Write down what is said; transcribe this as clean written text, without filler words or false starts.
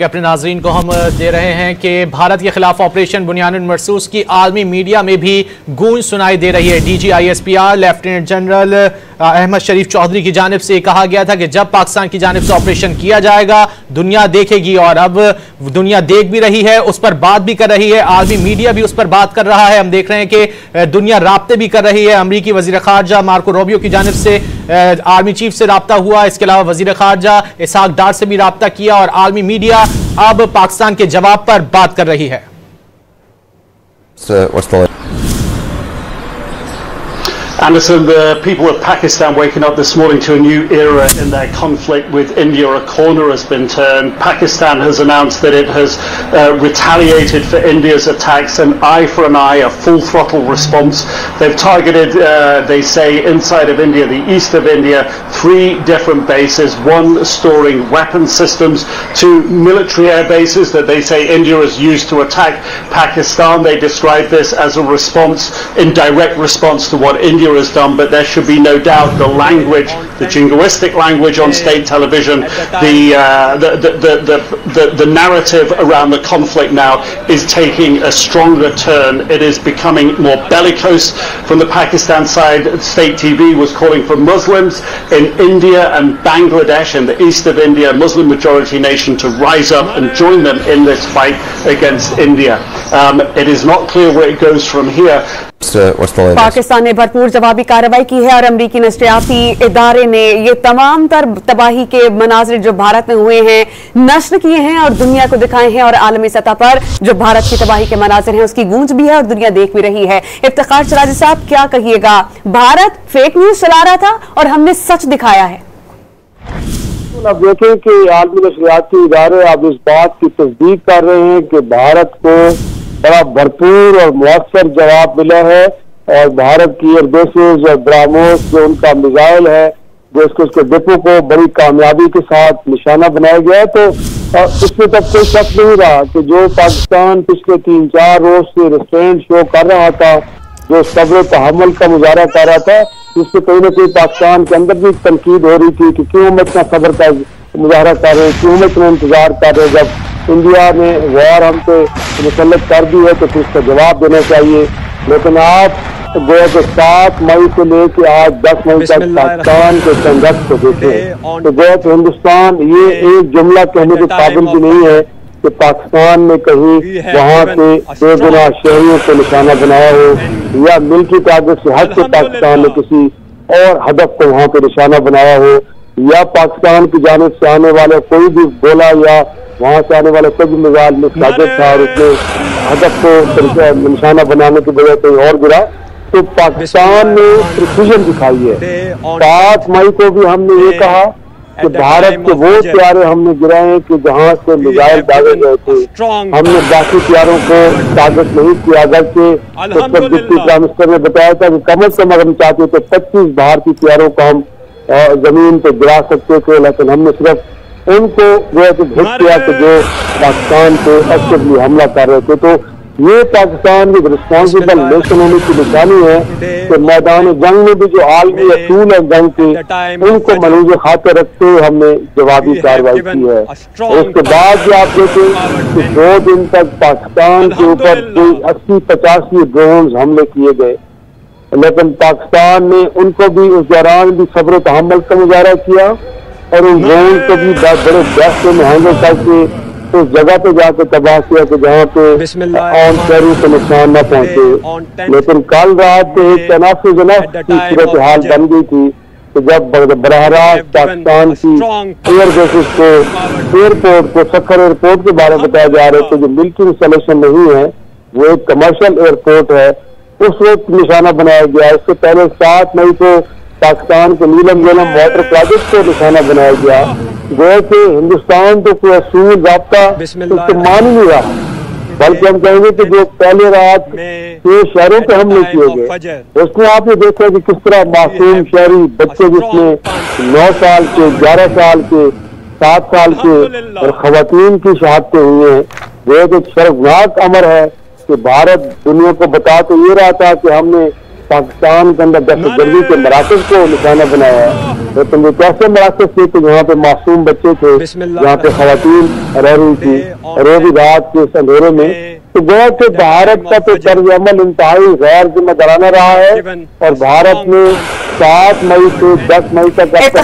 कि अपने नाजरीन को हम दे रहे हैं कि भारत के खिलाफ ऑपरेशन बुनियानुल मरसूस की आलमी मीडिया में भी गूंज सुनाई दे रही है। DGISPR लेफ्टिनेंट जनरल अहमद शरीफ चौधरी की जानिब से कहा गया था कि जब पाकिस्तान की जानिब से ऑपरेशन किया जाएगा दुनिया देखेगी, और अब दुनिया देख भी रही है, उस पर बात भी कर रही है, आलमी मीडिया भी उस पर बात कर रहा है। हम देख रहे हैं कि दुनिया राब्ते भी कर रही है। अमरीकी वजीर खारजा मार्को रूबियो की जानिब से आर्मी चीफ से राब्ता हुआ, इसके अलावा वजीर खारजा इसहाक डार से भी राब्ता किया, और आलमी मीडिया अब पाकिस्तान के जवाब पर बात कर रही है। Anderson, the people of Pakistan waking up this morning to a new era in their conflict with India. A corner has been turned. Pakistan has announced that it has retaliated for India's attacks, an eye for an eye, a full throttle response. They've targeted, they say, inside of India, the east of India, 3 different bases, one storing weapon systems, 2 military air bases that they say India has used to attack Pakistan. They describe this as a response, in direct response to what India has done, but there should be no doubt the language, the jingoistic language on state television, the narrative around the conflict now is taking a stronger turn. It is becoming more bellicose from the Pakistan side. State TV was calling for Muslims in India and Bangladesh, in the east of India, Muslim majority nation, to rise up and join them in this fight against India. It is not clear where it goes from here. Pakistan ने भरपूर जवाबी कार्रवाई की है और अमरीकी नशरियाती इदारे ने ये तमाम तबाही के मनाजिर जो भारत में हुए हैं नश्र किए हैं और दुनिया को दिखाए हैं, और आलमी सतह पर जो भारत की तबाही के मनाजिर हैं उसकी गूंज भी है और दुनिया देख भी रही है। इफ्तिखार शराजी साहब, क्या कहिएगा? भारत फेक न्यूज चला रहा था और हमने सच दिखाया है। अब देखें कि आलमी नशरियाती इदारे अब इस बात की तस्दीक कर रहे हैं कि भारत को बड़ा भरपूर और मुअस्सर जवाब मिला है, और भारत की एयरबेसेस और ब्राह्मोस जो उनका मिसाइल है, जो उसके डिपो को बड़ी कामयाबी के साथ निशाना बनाया गया है। तो इसमें तब कोई शक नहीं रहा कि जो पाकिस्तान पिछले 3-4 रोज से रेस्टोरेंट शो कर रहा था, जो सब्र तहम्मुल का मुजाहरा कर रहा था, जिससे कहीं ना कहीं पाकिस्तान के अंदर भी तनकीद हो रही थी कि क्यों हम इतना सब्र का मुजाहरा कर रहे हैं, क्यों हम इतना इंतजार कर रहे हैं। जब इंडिया ने वार हम पे मुसल्लत कर दी है तो फिर इसका जवाब देना चाहिए। लेकिन आप गोया के 7 मई से लेकर आज 10 मई तक पाकिस्तान के संघर्ष को देखें तो गोया के हिंदुस्तान ये एक जुमला कहने के काबिल भी नहीं है कि पाकिस्तान में कहीं वहाँ के बेगुनाह शहरियों को निशाना बनाया हो, या मिल्की टारगेट से हट के पाकिस्तान ने किसी और हदफ को वहाँ पे निशाना बनाया हो, या पाकिस्तान की जानिब से आने वाले कोई भी बोला या वहाँ से आने वाले कोई भी मिसाइल में टारगेट था और उसने हदफ को निशाना बनाने की वजह से और गिरा। तो पाकिस्तान ने प्रिसीजन दिखाई है। 7 मई को भी हमने ये कहा कि भारत के वो प्यारे हमने गिराए हैं कि जहाँ से मिसाइल दागे गए थे, हमने बाकी प्यारों को टारगेट नहीं किया। अगरचे उस पर डिप्टी प्राइम मिनिस्टर ने बताया था कि कम से कम अगर हम चाहते तो 25 भारतीय प्यारों को हम जमीन पे गिरा सकते थे, लेकिन हमने सिर्फ उनको जो है हिट किया कि जो पाकिस्तान पे एक्टिवली हमला कर रहे थे। तो ये पाकिस्तान की रिस्पॉन्सिबल नेशन होने की निशानी है कि मैदान जंग में भी जो आलमी असूल है जंग के, उनको मलूज़ खाते रखते हुए हमने जवाबी कार्रवाई की है। उसके बाद भी आप देखें कि 2 दिन तक पाकिस्तान के ऊपर 80-85 ड्रोन हमले किए गए, लेकिन पाकिस्तान ने उनको भी उस दौरान भी सब्र तहम्मुल का मुजाहरा किया और उन ड्रोन को भी बड़े बेस्ट में हैंडल करके उस जगह पे जाकर तबाह किया कि जहाँ पे आम शहरों को नुकसान न पहुंचे। लेकिन कल रात एक तनाफुजनक की सूरत हाल बन गई थी कि जब बराह रास्त पाकिस्तान की एयर बेसिस को, एयरपोर्ट को, सक्खर एयरपोर्ट के बारे में बताया जा रहा है कि जो मिलिट्री इंस्टॉलेशन नहीं है वो एक कमर्शियल एयरपोर्ट है, उस वक्त निशाना बनाया गया। इससे पहले 7 मई को पाकिस्तान के नीलम झेलम वाटर प्रोजेक्ट को निशाना बनाया गया। गोया के हिंदुस्तान तो कोई असूल राब्ता तो मान ही नहीं रहा, बल्कि हम कहेंगे कि जो पहले रात ये शहरों पे हमले किए गए उसमें आपने देखा कि किस तरह मासूम शहरी बच्चे, जिसमें 9 साल के, 11 साल के, 7 साल के और खवातीन की शहादतें हुई हैं। वो एक शर्मनाक अमर है कि भारत दुनिया को बता तो ये रहा था कि हमने पाकिस्तान के अंदर दहशतगर्दी के मराकज़ को निशाना बनाया है, तो तुम कैसे मराकज थे कि यहाँ पे मासूम बच्चे थे, यहाँ पे खवातीन रह रही थी और वो भी रात के इस अंधेरे में। तो गोया के भारत का तो तर्ज अमल इंतहाई गैर जिम्मेदाराना रहा है और भारत ने 7 मई से 10 मई तक